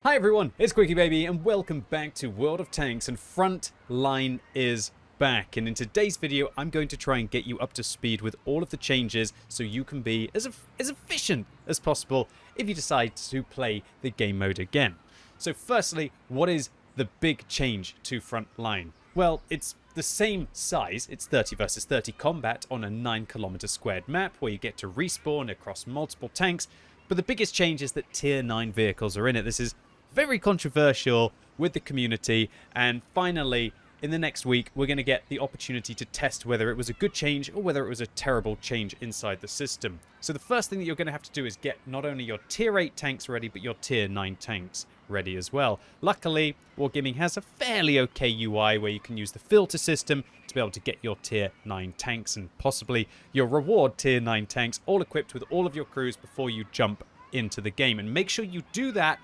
Hi everyone, it's QuickyBaby and welcome back to World of Tanks, and Frontline is back. And in today's video, I'm going to try and get you up to speed with all of the changes so you can be as efficient as possible if you decide to play the game mode again. So firstly, what is the big change to Frontline? Well, it's the same size. It's 30 versus 30 combat on a 9 km squared map where you get to respawn across multiple tanks. But the biggest change is that tier 9 vehicles are in it. This is very controversial with the community, and finally in the next week we're going to get the opportunity to test whether it was a good change or whether it was a terrible change inside the system. So the first thing that you're going to have to do is get not only your tier 8 tanks ready, but your tier 9 tanks ready as well. Luckily, Wargaming has a fairly okay UI where you can use the filter system to be able to get your tier 9 tanks and possibly your reward tier 9 tanks all equipped with all of your crews before you jump into the game. And make sure you do that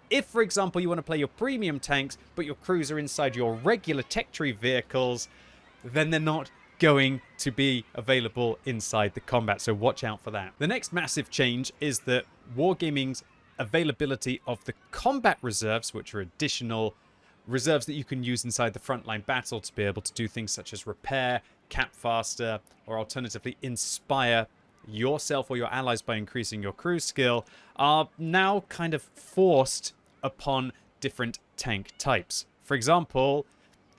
if, for example, you want to play your premium tanks, but your crews are inside your regular tech tree vehicles, then they're not going to be available inside the combat, so watch out for that. The next massive change is that Wargaming's availability of the combat reserves, which are additional reserves that you can use inside the frontline battle to be able to do things such as repair, cap faster, or alternatively inspire yourself or your allies by increasing your crew skill, are now kind of forced upon different tank types. For example,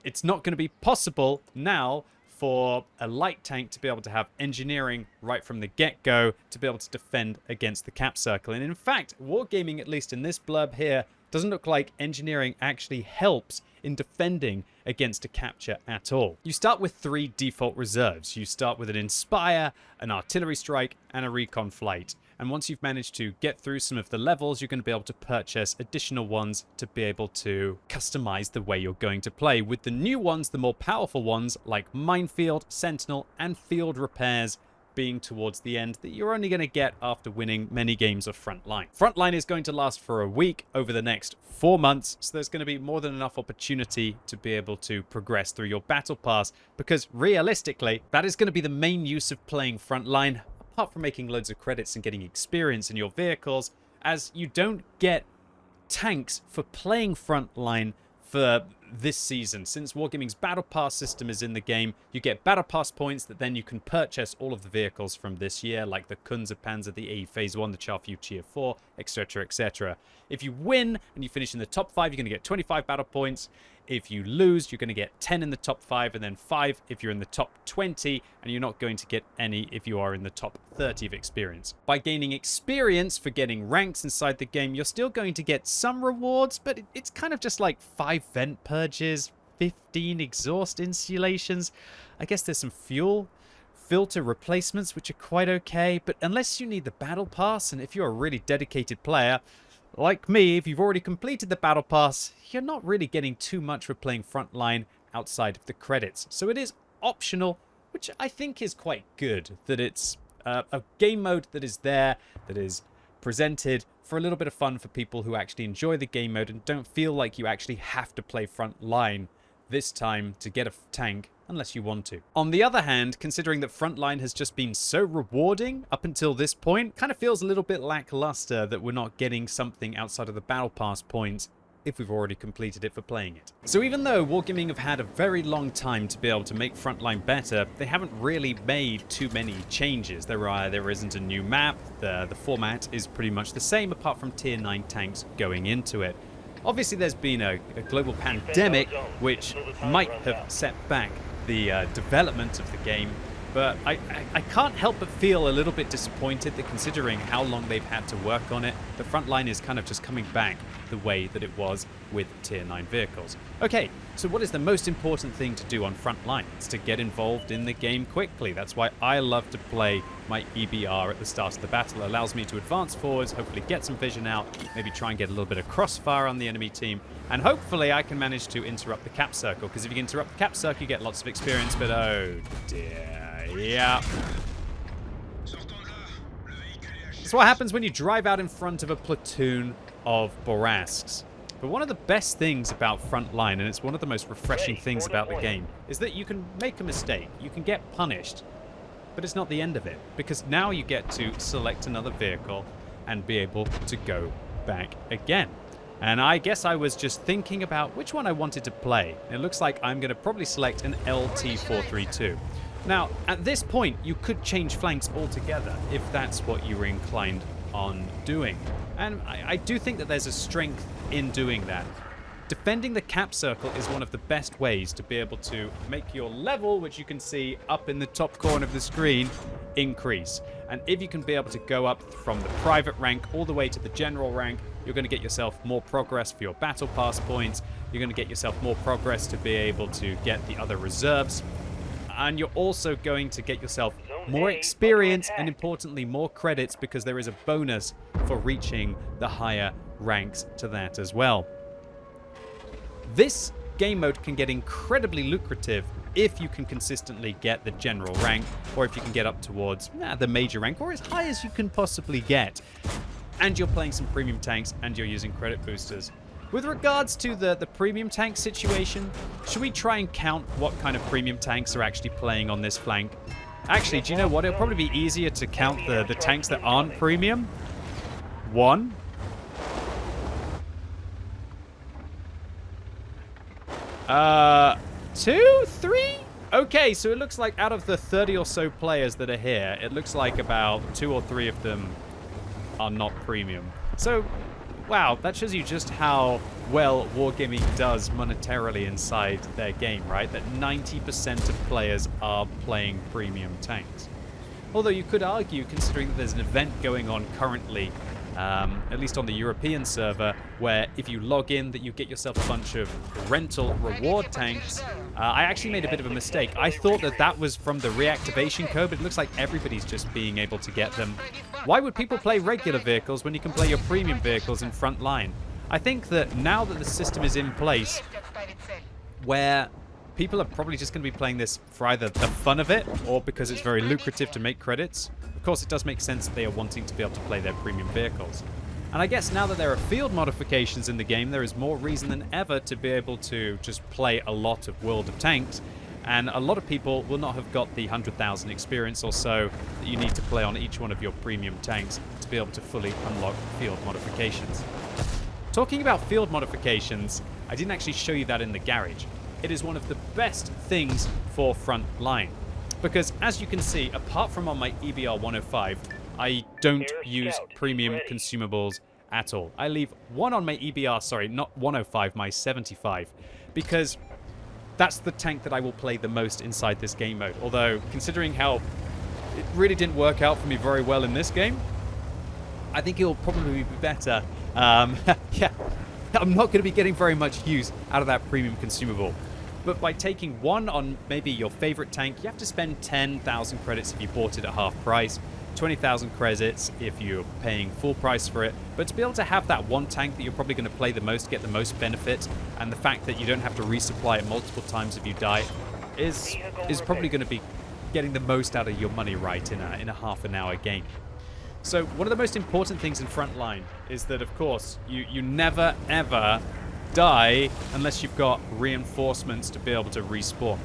it's not going to be possible now for a light tank to be able to have engineering right from the get-go to be able to defend against the cap circle. And in fact, Wargaming, at least in this blurb here, doesn't look like engineering actually helps in defending against a capture at all. You start with 3 default reserves. You start with an Inspire, an Artillery Strike, and a Recon Flight. And once you've managed to get through some of the levels, you're going to be able to purchase additional ones to be able to customize the way you're going to play. With the new ones, the more powerful ones like Minefield, Sentinel, and Field Repairs being towards the end, that you're only going to get after winning many games of Frontline. Frontline is going to last for a week over the next 4 months, so there's going to be more than enough opportunity to be able to progress through your battle pass, because realistically, that is going to be the main use of playing Frontline, apart from making loads of credits and getting experience in your vehicles, as you don't get tanks for playing Frontline for this season. Since Wargaming's Battle Pass system is in the game, you get Battle Pass points that then you can purchase all of the vehicles from this year, like the Kunze Panzer, the AE Phase 1, the Charfu Tier 4, etc, etc. If you win and you finish in the top 5, you're going to get 25 battle points. If you lose, you're going to get 10 in the top 5, and then 5 if you're in the top 20, and you're not going to get any if you are in the top 30 of experience. By gaining experience for getting ranks inside the game, you're still going to get some rewards, but it's kind of just like 5 vent purges, 15 exhaust insulations. I guess there's some fuel filter replacements, which are quite okay, but unless you need the battle pass, and if you're a really dedicated player like me, if you've already completed the battle pass, you're not really getting too much for playing Frontline outside of the credits. So it is optional, which I think is quite good, that it's a game mode that is there, that is presented for a little bit of fun for people who actually enjoy the game mode and don't feel like you actually have to play Frontline this time to get a tank unless you want to. On the other hand, considering that Frontline has just been so rewarding up until this point, kind of feels a little bit lackluster that we're not getting something outside of the Battle Pass points if we've already completed it for playing it. So even though Wargaming have had a very long time to be able to make Frontline better, they haven't really made too many changes. There isn't a new map, the format is pretty much the same apart from tier 9 tanks going into it. Obviously there's been a global pandemic which might have set back the development of the game, but I can't help but feel a little bit disappointed that considering how long they've had to work on it, the Frontline is kind of just coming back the way that it was with tier 9 vehicles. Okay, so what is the most important thing to do on Frontline? It's to get involved in the game quickly. That's why I love to play my EBR at the start of the battle. It allows me to advance forwards, hopefully get some vision out, maybe try and get a little bit of crossfire on the enemy team, and hopefully I can manage to interrupt the cap circle, because if you can interrupt the cap circle, you get lots of experience, but oh dear, yeah. That's what happens when you drive out in front of a platoon of Borasks. But one of the best things about Frontline, and it's one of the most refreshing things about the game, is that you can make a mistake, you can get punished, but it's not the end of it, because now you get to select another vehicle and be able to go back again. And I guess I was just thinking about which one I wanted to play. It looks like I'm going to probably select an LT432. Now, at this point, you could change flanks altogether if that's what you were inclined on doing. And I do think that there's a strength in doing that. Defending the cap circle is one of the best ways to be able to make your level, which you can see up in the top corner of the screen, increase. And if you can be able to go up from the private rank all the way to the general rank, you're going to get yourself more progress for your battle pass points. You're going to get yourself more progress to be able to get the other reserves. And you're also going to get yourself more experience and, importantly, more credits, because there is a bonus for reaching the higher ranks to that as well. This game mode can get incredibly lucrative if you can consistently get the general rank, or if you can get up towards the major rank, or as high as you can possibly get. And you're playing some premium tanks, and you're using credit boosters. With regards to the premium tank situation, should we try and count what kind of premium tanks are actually playing on this flank? Actually, do you know what? It'll probably be easier to count the tanks that aren't premium. 1. 2, 3? Okay, so it looks like out of the 30 or so players that are here, it looks like about 2 or 3 of them are not premium. So, wow, that shows you just how well Wargaming does monetarily inside their game, right? That 90% of players are playing premium tanks. Although you could argue, considering that there's an event going on currently, at least on the European server, where if you log in, that you get yourself a bunch of rental reward tanks. I actually made a bit of a mistake. I thought that that was from the reactivation code, but it looks like everybody's just being able to get them. Why would people play regular vehicles when you can play your premium vehicles in Frontline? I think that now that the system is in place, where people are probably just going to be playing this for either the fun of it, or because it's very lucrative to make credits. Of course, it does make sense that they are wanting to be able to play their premium vehicles. And I guess now that there are field modifications in the game, there is more reason than ever to be able to just play a lot of World of Tanks. And a lot of people will not have got the 100,000 experience or so that you need to play on each one of your premium tanks to be able to fully unlock field modifications. Talking about field modifications, I didn't actually show you that in the garage. It is one of the best things for Frontline. Because as you can see, apart from on my EBR 105, I don't use premium consumables at all. I leave one on my EBR, sorry, not 105, my 75, because that's the tank that I will play the most inside this game mode. Although, considering how it really didn't work out for me very well in this game, I think it will probably be better. Yeah, I'm not going to be getting very much use out of that premium consumable. But by taking one on maybe your favorite tank, you have to spend 10,000 credits if you bought it at half price, 20,000 credits if you're paying full price for it. But to be able to have that one tank that you're probably going to play the most, get the most benefit, and the fact that you don't have to resupply it multiple times if you die, is probably going to be getting the most out of your money, right, in a half an hour game. So one of the most important things in Frontline is that, of course, you never, ever die unless you've got reinforcements to be able to respawn.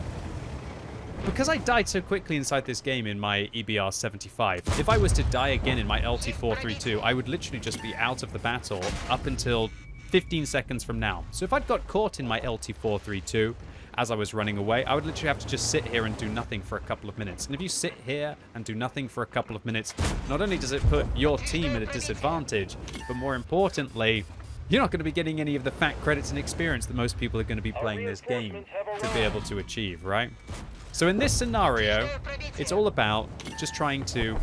Because I died so quickly inside this game in my EBR 75, if I was to die again in my LT432, I would literally just be out of the battle up until 15 seconds from now. So if I'd got caught in my LT432 as I was running away, I would literally have to just sit here and do nothing for a couple of minutes. And if you sit here and do nothing for a couple of minutes, not only does it put your team at a disadvantage, but more importantly, you're not going to be getting any of the fat credits and experience that most people are going to be playing this game to be able to achieve, right? So in this scenario, it's all about just trying to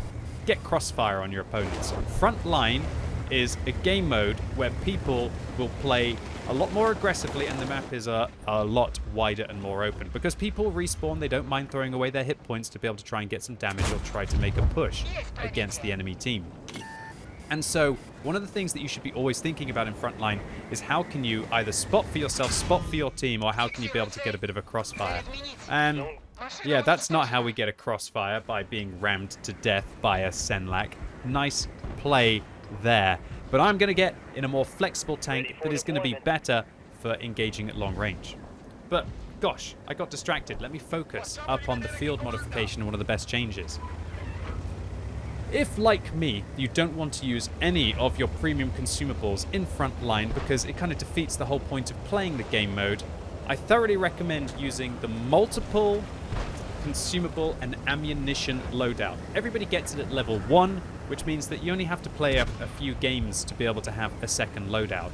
get crossfire on your opponents. Frontline is a game mode where people will play a lot more aggressively, and the map is a lot wider and more open. Because people respawn, they don't mind throwing away their hit points to be able to try and get some damage or try to make a push against the enemy team. And so, one of the things that you should be always thinking about in Frontline is how can you either spot for yourself, spot for your team, or how can you be able to get a bit of a crossfire. And yeah, that's not how we get a crossfire, by being rammed to death by a Senlac. Nice play there. But I'm going to get in a more flexible tank that is going to be better for engaging at long range. But gosh, I got distracted. Let me focus up on the field modification, one of the best changes. If, like me, you don't want to use any of your premium consumables in Frontline because it kind of defeats the whole point of playing the game mode, I thoroughly recommend using the multiple consumable and ammunition loadout. Everybody gets it at level 1, which means that you only have to play a few games to be able to have a second loadout.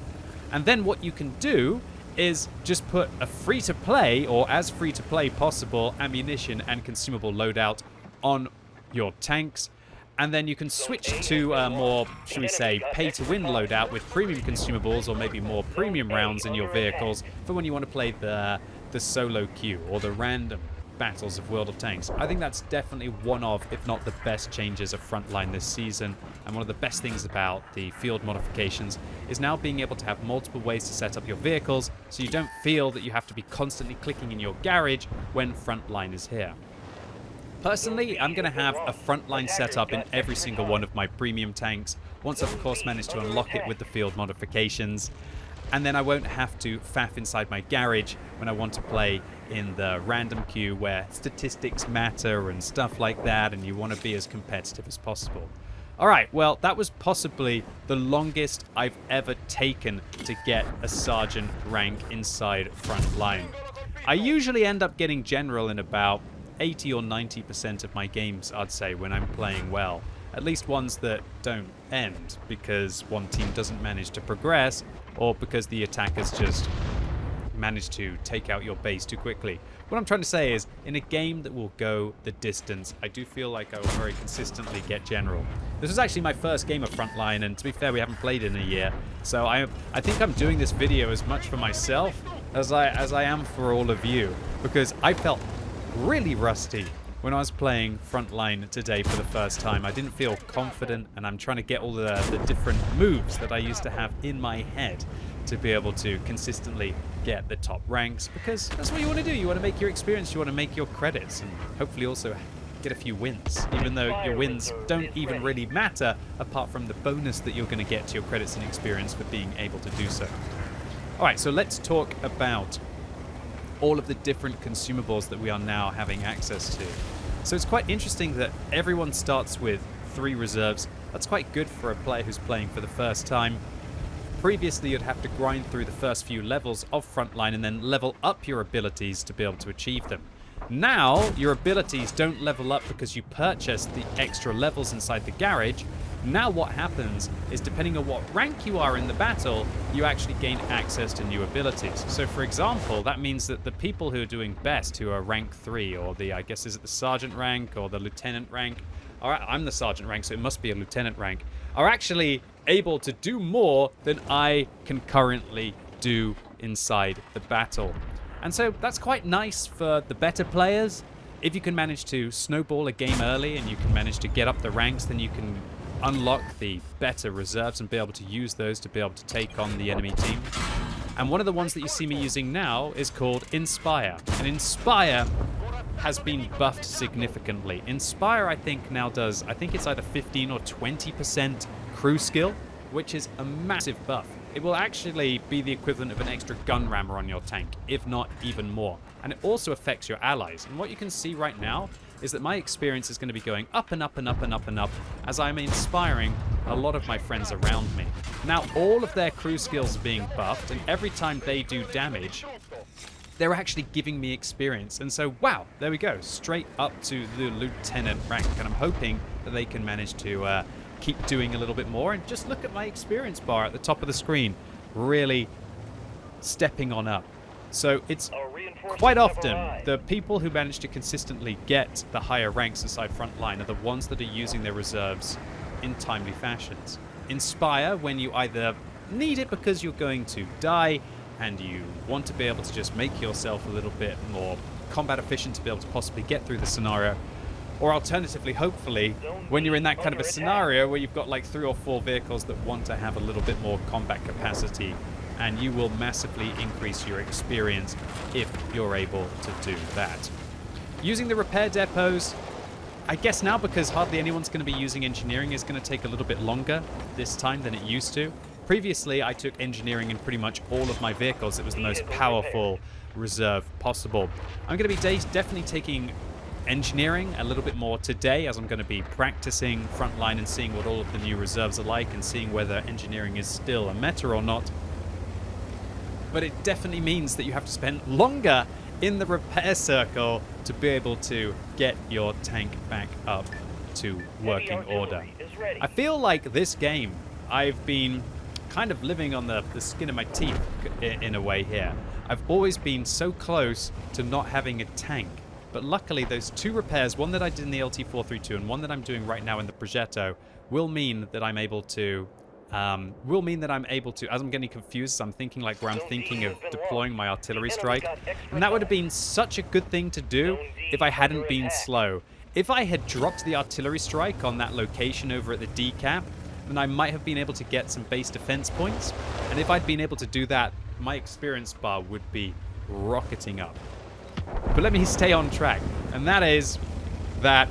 And then what you can do is just put a free-to-play, or as free-to-play possible, ammunition and consumable loadout on your tanks. And then you can switch to a more, should we say, pay-to-win loadout with premium consumables or maybe more premium rounds in your vehicles for when you want to play the solo queue or the random battles of World of Tanks. I think that's definitely one of, if not the best changes of Frontline this season. And one of the best things about the field modifications is now being able to have multiple ways to set up your vehicles so you don't feel that you have to be constantly clicking in your garage when Frontline is here. Personally, I'm going to have a Frontline setup in every single one of my premium tanks, once I've of course managed to unlock it with the field modifications. And then I won't have to faff inside my garage when I want to play in the random queue where statistics matter and stuff like that, and you want to be as competitive as possible. Alright, well, that was possibly the longest I've ever taken to get a sergeant rank inside Frontline. I usually end up getting general in about 80 or 90% of my games, I'd say, when I'm playing well. At least ones that don't end because one team doesn't manage to progress or because the attackers just manage to take out your base too quickly. What I'm trying to say is, in a game that will go the distance, I do feel like I will very consistently get general. This was actually my first game of Frontline, and to be fair, we haven't played in a year. So I think I'm doing this video as much for myself as I am for all of you, because I felt really rusty when I was playing Frontline today for the first time. I didn't feel confident, and I'm trying to get all the different moves that I used to have in my head to be able to consistently get the top ranks, because that's what you want to do. You want to make your experience, you want to make your credits, and hopefully also get a few wins, even though your wins don't even really matter apart from the bonus that you're going to get to your credits and experience for being able to do so. Alright, so let's talk about all of the different consumables that we are now having access to. So it's quite interesting that everyone starts with 3 reserves. That's quite good for a player who's playing for the first time. Previously, you'd have to grind through the first few levels of Frontline and then level up your abilities to be able to achieve them. Now, your abilities don't level up because you purchased the extra levels inside the garage. Now what happens is, depending on what rank you are in the battle, you actually gain access to new abilities. So for example, that means that the people who are doing best, who are rank 3, or the, I guess, is it the sergeant rank or the lieutenant rank? Alright, I'm the sergeant rank, so it must be a lieutenant rank, are actually able to do more than I can currently do inside the battle. And so that's quite nice for the better players. If you can manage to snowball a game early and you can manage to get up the ranks, then you can unlock the better reserves and be able to use those to be able to take on the enemy team. And one of the ones that you see me using now is called Inspire. And Inspire has been buffed significantly. Inspire, I think, now does, I think it's either 15 or 20% crew skill, which is a massive buff. It will actually be the equivalent of an extra gun rammer on your tank, if not even more. And it also affects your allies. And what you can see right now is that my experience is going to be going up and up and up and up and up as I'm inspiring a lot of my friends around me. Now, all of their crew skills are being buffed, and every time they do damage, they're actually giving me experience. And so, wow, there we go, straight up to the lieutenant rank. And I'm hoping that they can manage to keep doing a little bit more. And just look at my experience bar at the top of the screen, really stepping on up. So it's quite often the people who manage to consistently get the higher ranks inside Frontline are the ones that are using their reserves in timely fashions. Inspire, when you either need it because you're going to die and you want to be able to just make yourself a little bit more combat efficient to be able to possibly get through the scenario. Or alternatively, hopefully, when you're in that kind of a scenario where you've got like 3 or 4 vehicles that want to have a little bit more combat capacity, and you will massively increase your experience if you're able to do that. Using the repair depots, I guess now, because hardly anyone's going to be using engineering, is going to take a little bit longer this time than it used to. Previously, I took engineering in pretty much all of my vehicles. It was the most powerful reserve possible. I'm going to be definitely taking engineering a little bit more today, as I'm going to be practicing Frontline and seeing what all of the new reserves are like and seeing whether engineering is still a meta or not. But it definitely means that you have to spend longer in the repair circle to be able to get your tank back up to working order. I feel like this game, I've been kind of living on the skin of my teeth in a way here. I've always been so close to not having a tank. But luckily, those 2 repairs, one that I did in the LT432 and one that I'm doing right now in the Progetto, will mean that I'm able to, as I'm getting confused, I'm thinking like where I'm thinking of deploying my artillery strike. And that would have been such a good thing to do if I hadn't been slow. If I had dropped the artillery strike on that location over at the decap, then I might have been able to get some base defense points. And if I'd been able to do that, my experience bar would be rocketing up. But let me stay on track, and that is that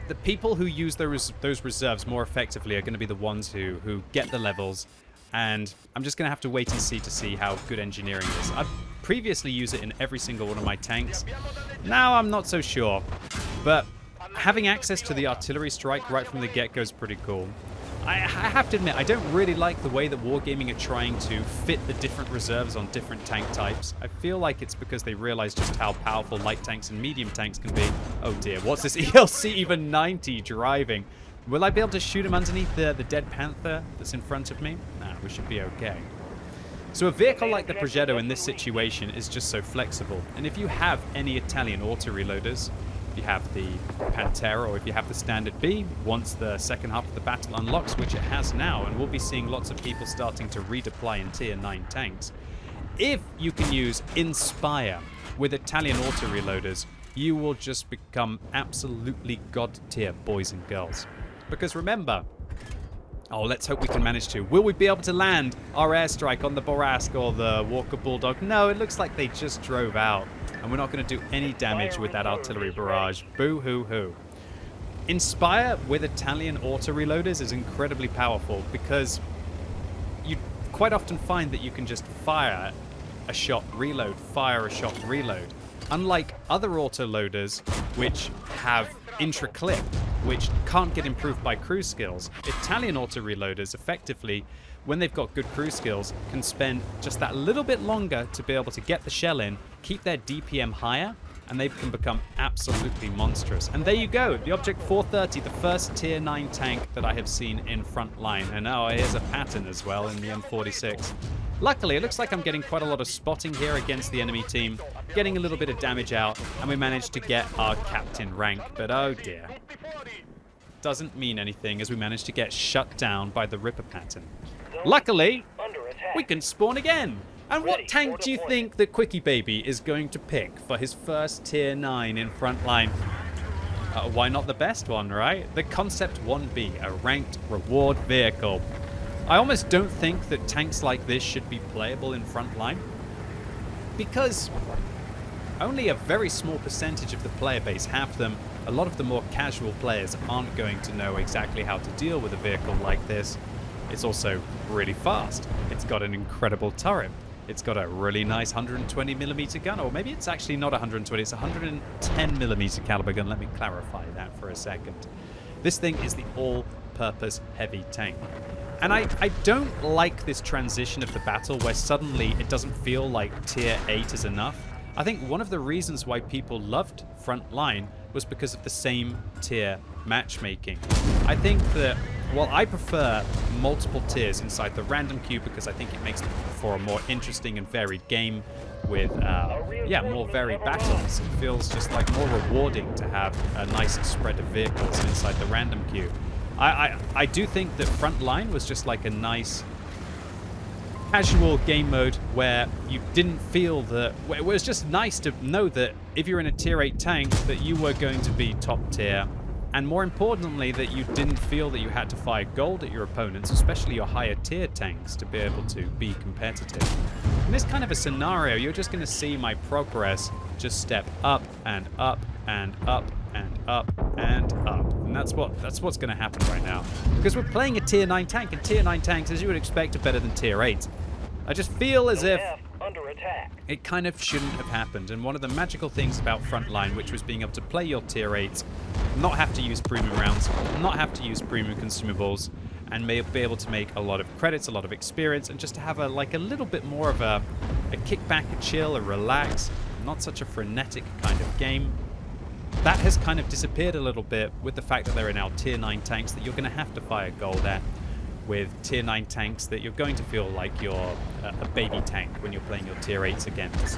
the people who use those reserves more effectively are going to be the ones who get the levels, and I'm just going to have to wait and see how good engineering is. I've previously used it in every single one of my tanks. Now I'm not so sure, but having access to the artillery strike right from the get-go is pretty cool. I have to admit, I don't really like the way that Wargaming are trying to fit the different reserves on different tank types. I feel like it's because they realize just how powerful light tanks and medium tanks can be. Oh dear, what's this ELC even 90 driving? Will I be able to shoot him underneath the dead panther that's in front of me? Nah, we should be okay. So a vehicle like the Progetto in this situation is just so flexible. And if you have any Italian auto-reloaders, if you have the Pantera or if you have the Standard B, once the second half of the battle unlocks, which it has now, and we'll be seeing lots of people starting to redeploy in Tier 9 tanks. If you can use Inspire with Italian auto-reloaders, you will just become absolutely god tier, boys and girls. Because remember, oh, let's hope we can manage to. Will we be able to land our airstrike on the Borask or the Walker Bulldog? No, it looks like they just drove out. And we're not going to do any damage with that artillery barrage. Boo-hoo-hoo. Inspire with Italian auto-reloaders is incredibly powerful because you quite often find that you can just fire a shot, reload, fire a shot, reload. Unlike other auto-loaders, which have intra-clip, which can't get improved by crew skills, Italian auto-reloaders effectively, when they've got good crew skills, can spend just that little bit longer to be able to get the shell in, keep their DPM higher, and they can become absolutely monstrous. And there you go, the Object 430, the first Tier 9 tank that I have seen in Frontline. And oh, here's a pattern as well in the M46. Luckily, it looks like I'm getting quite a lot of spotting here against the enemy team, getting a little bit of damage out, and we managed to get our captain rank. But oh dear. Doesn't mean anything as we managed to get shut down by the Ripper pattern. Luckily, we can spawn again. And what tank do you think that QuickyBaby is going to pick for his first Tier 9 in Frontline? Why not the best one, right? The Concept 1B, a ranked reward vehicle. I almost don't think that tanks like this should be playable in Frontline, because only a very small percentage of the player base have them. A lot of the more casual players aren't going to know exactly how to deal with a vehicle like this. It's also really fast. It's got an incredible turret. It's got a really nice 120mm gun, or maybe it's actually not 120, it's a 110mm caliber gun. Let me clarify that for a second. This thing is the all-purpose heavy tank. And I don't like this transition of the battle where suddenly it doesn't feel like Tier 8 is enough. I think one of the reasons why people loved Frontline was because of the same tier matchmaking. I think that, well, I prefer multiple tiers inside the random queue because I think it makes for a more interesting and varied game with, more varied battles. It feels just like more rewarding to have a nice spread of vehicles inside the random queue. I do think that Frontline was just like a nice casual game mode where you didn't feel that, it was just nice to know that if you're in a tier 8 tank that you were going to be top tier, and more importantly that you didn't feel that you had to fire gold at your opponents, especially your higher tier tanks, to be able to be competitive. In this kind of a scenario, you're just going to see my progress just step up and up and up and up and up. And that's what's going to happen right now. Because we're playing a tier 9 tank, and tier 9 tanks, as you would expect, are better than tier 8. I just feel as if it kind of shouldn't have happened. And one of the magical things about Frontline, which was being able to play your tier 8s, not have to use premium rounds, not have to use premium consumables, and be able to make a lot of credits, a lot of experience, and just to have a little bit more of a kickback, a chill, a relax, not such a frenetic kind of game. That has kind of disappeared a little bit with the fact that there are now tier 9 tanks that you're going to have to fire gold at, with tier 9 tanks that you're going to feel like you're a baby tank when you're playing your tier 8s against.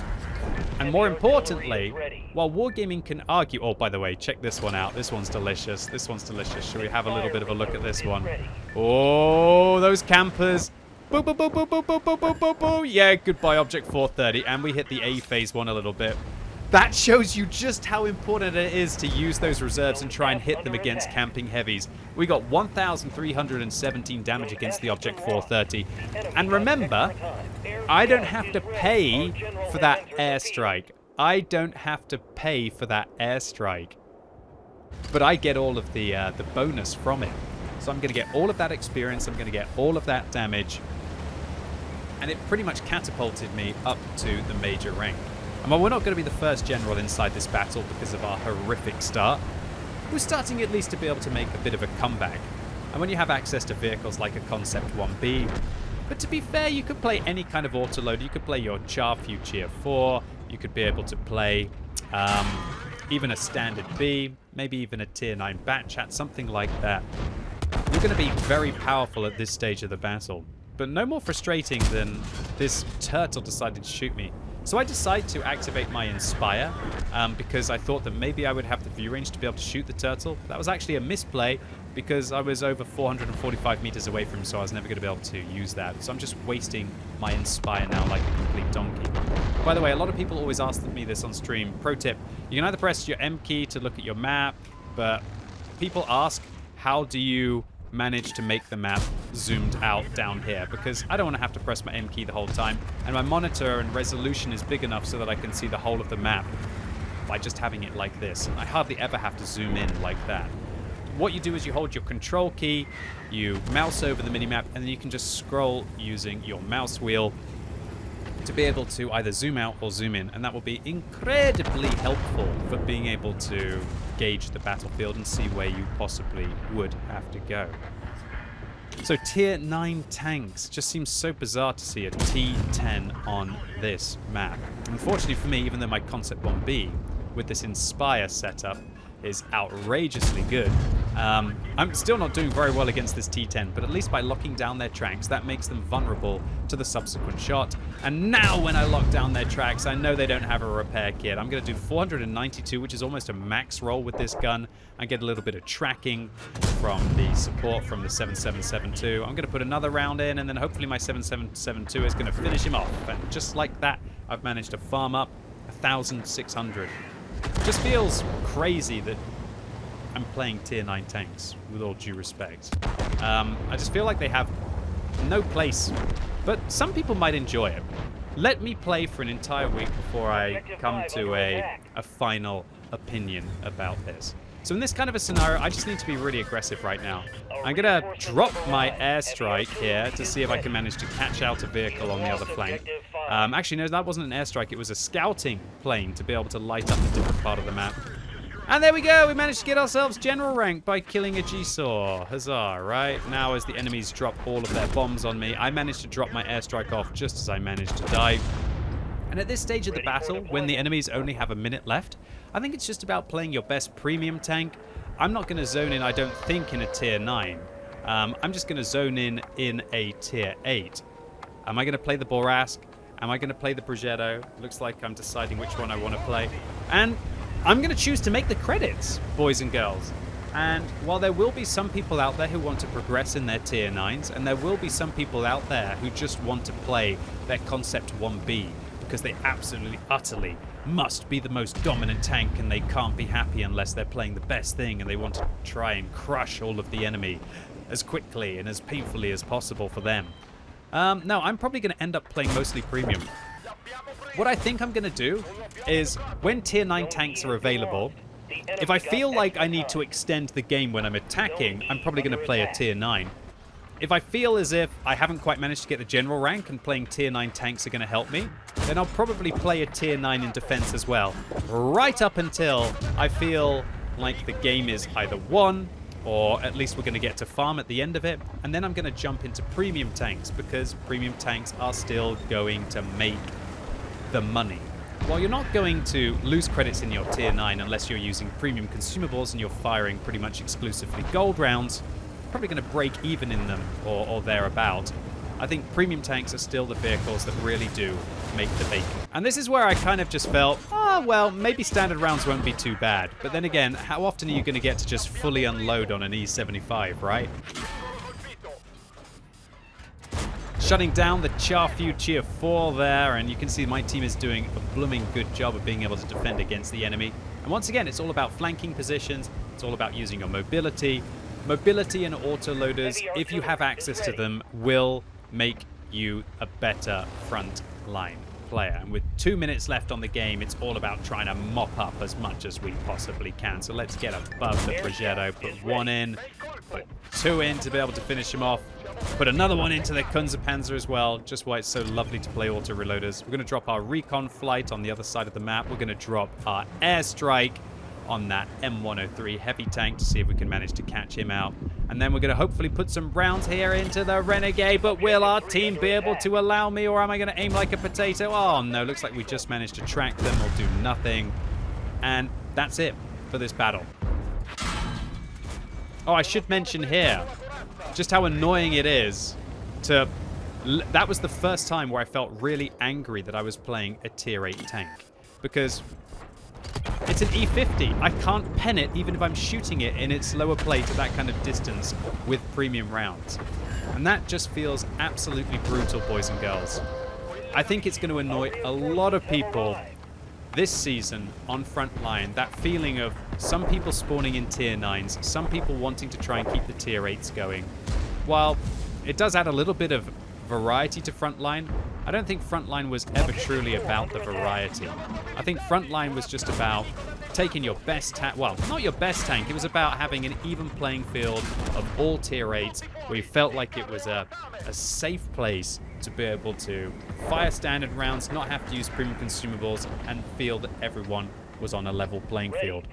And more importantly, while Wargaming can argue... Oh, by the way, check this one out. This one's delicious. This one's delicious. Should we have a little bit of a look at this one? Oh, those campers. Boo, boo, boo, boo, boo, boo, boo, boo, boo, boo. Yeah, goodbye, Object 430. And we hit the A phase one a little bit. That shows you just how important it is to use those reserves and try and hit them against camping heavies. We got 1,317 damage against the Object 430. And remember, I don't have to pay for that airstrike. I don't have to pay for that airstrike. But I get all of the bonus from it. So I'm going to get all of that experience. I'm going to get all of that damage. And it pretty much catapulted me up to the major rank. And while we're not going to be the first general inside this battle because of our horrific start, we're starting at least to be able to make a bit of a comeback. And when you have access to vehicles like a Concept 1B, but to be fair, you could play any kind of autoloader. You could play your Char Future 4, you could be able to play even a standard B, maybe even a tier 9 Bat Chat, something like that. You're going to be very powerful at this stage of the battle. But no more frustrating than this turtle decided to shoot me. So I decided to activate my Inspire because I thought that maybe I would have the view range to be able to shoot the turtle. That was actually a misplay because I was over 445 meters away from him, so I was never going to be able to use that. So I'm just wasting my Inspire now like a complete donkey. By the way, a lot of people always ask me this on stream. Pro tip, you can either press your M key to look at your map, but people ask, how do you manage to make the map zoomed out down here? Because I don't want to have to press my M key the whole time, and my monitor and resolution is big enough so that I can see the whole of the map by just having it like this. I hardly ever have to zoom in like that. What you do is you hold your control key, you mouse over the minimap, and then you can just scroll using your mouse wheel to be able to either zoom out or zoom in, and that will be incredibly helpful for being able to gauge the battlefield and see where you possibly would have to go. So tier 9 tanks, just seems so bizarre to see a T10 on this map. Unfortunately for me, even though my Concept 1B with this Inspire setup is outrageously good, I'm still not doing very well against this T10, but at least by locking down their tracks, that makes them vulnerable to the subsequent shot. And now when I lock down their tracks, I know they don't have a repair kit. I'm going to do 492, which is almost a max roll with this gun. I get a little bit of tracking from the support from the 7772. I'm going to put another round in, and then hopefully my 7772 is going to finish him off. And just like that, I've managed to farm up 1,600. Just feels crazy that I'm playing tier 9 tanks, with all due respect. I just feel like they have no place, but some people might enjoy it. Let me play for an entire week before I come to a final opinion about this. So in this kind of a scenario, I just need to be really aggressive right now. I'm going to drop my airstrike here to see if I can manage to catch out a vehicle on the other flank. Actually, no, that wasn't an airstrike. It was a scouting plane to be able to light up a different part of the map. And there we go. We managed to get ourselves general rank by killing a G-Saw. Huzzah, right? Now as the enemies drop all of their bombs on me, I managed to drop my airstrike off just as I managed to die. And at this stage of the battle, when the enemies only have a minute left, I think it's just about playing your best premium tank. I'm not going to zone in, I don't think, in a tier 9. I'm just going to zone in a tier 8. Am I going to play the Borask? Am I going to play the Progetto? Looks like I'm deciding which one I want to play. And I'm going to choose to make the credits, boys and girls. And while there will be some people out there who want to progress in their tier 9s, and there will be some people out there who just want to play their Concept 1B, because they absolutely, utterly must be the most dominant tank, and they can't be happy unless they're playing the best thing, and they want to try and crush all of the enemy as quickly and as painfully as possible for them. No, I'm probably going to end up playing mostly premium. What I think I'm going to do is, when tier 9 tanks are available, if I feel like I need to extend the game when I'm attacking, I'm probably going to play a tier 9. If I feel as if I haven't quite managed to get the general rank and playing tier 9 tanks are going to help me, then I'll probably play a tier 9 in defense as well. Right up until I feel like the game is either won, or at least we're going to get to farm at the end of it. And then I'm going to jump into premium tanks, because premium tanks are still going to make the money. While you're not going to lose credits in your tier 9 unless you're using premium consumables and you're firing pretty much exclusively gold rounds, you're probably going to break even in them or thereabout. I think premium tanks are still the vehicles that really do make the bacon. And this is where I kind of just felt, oh, well, maybe standard rounds won't be too bad. But then again, how often are you going to get to just fully unload on an E75, right? Shutting down the Charfu Tier 4 there, and you can see my team is doing a blooming good job of being able to defend against the enemy. And once again, it's all about flanking positions. It's all about using your mobility. Mobility and auto-loaders, if you have access to them, will make you a better front line player. And with 2 minutes left on the game, it's all about trying to mop up as much as we possibly can. So let's get above the Progetto, put one in, put two in to be able to finish him off, put another one into the Kunze-Panzer as well, just why it's so lovely to play auto-reloaders. We're going to drop our recon flight on the other side of the map. We're going to drop our airstrike on that M103 heavy tank to see if we can manage to catch him out. And then we're going to hopefully put some rounds here into the Renegade, but will our team be able to allow me, or am I going to aim like a potato? Oh no, looks like we just managed to track them or do nothing. And that's it for this battle. Oh, I should mention here just how annoying it is to... That was the first time where I felt really angry that I was playing a tier 8 tank, because it's an E50. I can't pen it even if I'm shooting it in its lower plate at that kind of distance with premium rounds. And that just feels absolutely brutal, boys and girls. I think it's going to annoy a lot of people this season on Frontline, that feeling of some people spawning in tier 9s, some people wanting to try and keep the tier 8s going. While it does add a little bit of variety to Frontline, I don't think Frontline was ever truly about the variety. I think Frontline was just about taking your best tank, well, not your best tank, it was about having an even playing field of all tier 8s, where you felt like it was a safe place to be able to fire standard rounds, not have to use premium consumables, and feel that everyone was on a level playing field.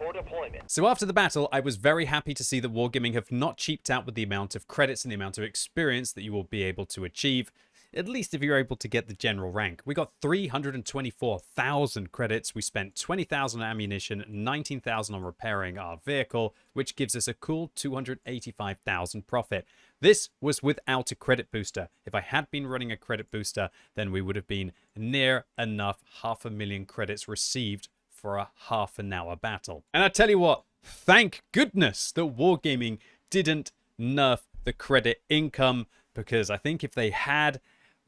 So after the battle, I was very happy to see that Wargaming have not cheaped out with the amount of credits and the amount of experience that you will be able to achieve, at least if you're able to get the general rank. We got 324,000 credits. We spent 20,000 on ammunition, 19,000 on repairing our vehicle, which gives us a cool 285,000 profit. This was without a credit booster. If I had been running a credit booster, then we would have been near enough 500,000 credits received for a half-an-hour battle. And I tell you what, thank goodness that Wargaming didn't nerf the credit income, because I think if they had,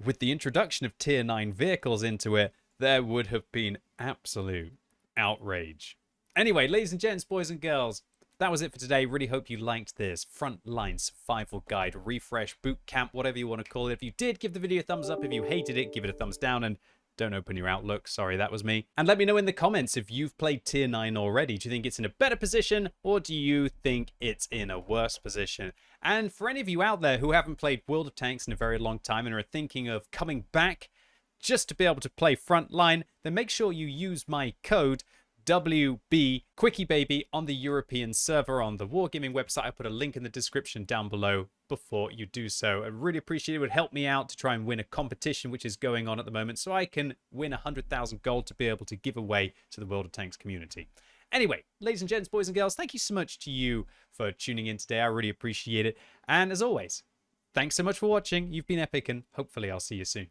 with the introduction of tier 9 vehicles into it, there would have been absolute outrage. Anyway, ladies and gents, boys and girls, that was it for today. Really hope you liked this Frontline Survival Guide, refresh, boot camp, whatever you want to call it. If you did, give the video a thumbs up. If you hated it, give it a thumbs down, and don't open your Outlook. Sorry, that was me. And let me know in the comments if you've played tier 9 already. Do you think it's in a better position, or do you think it's in a worse position? And for any of you out there who haven't played World of Tanks in a very long time and are thinking of coming back just to be able to play Frontline, then make sure you use my code WB QuickyBaby on the European server on the Wargaming website. I put a link in the description down below before you do so. I really appreciate it. It would help me out to try and win a competition which is going on at the moment, so I can win 100,000 gold to be able to give away to the World of Tanks community. Anyway, ladies and gents, boys and girls, thank you so much to you for tuning in today. I really appreciate it. And as always, thanks so much for watching. You've been epic, and hopefully I'll see you soon.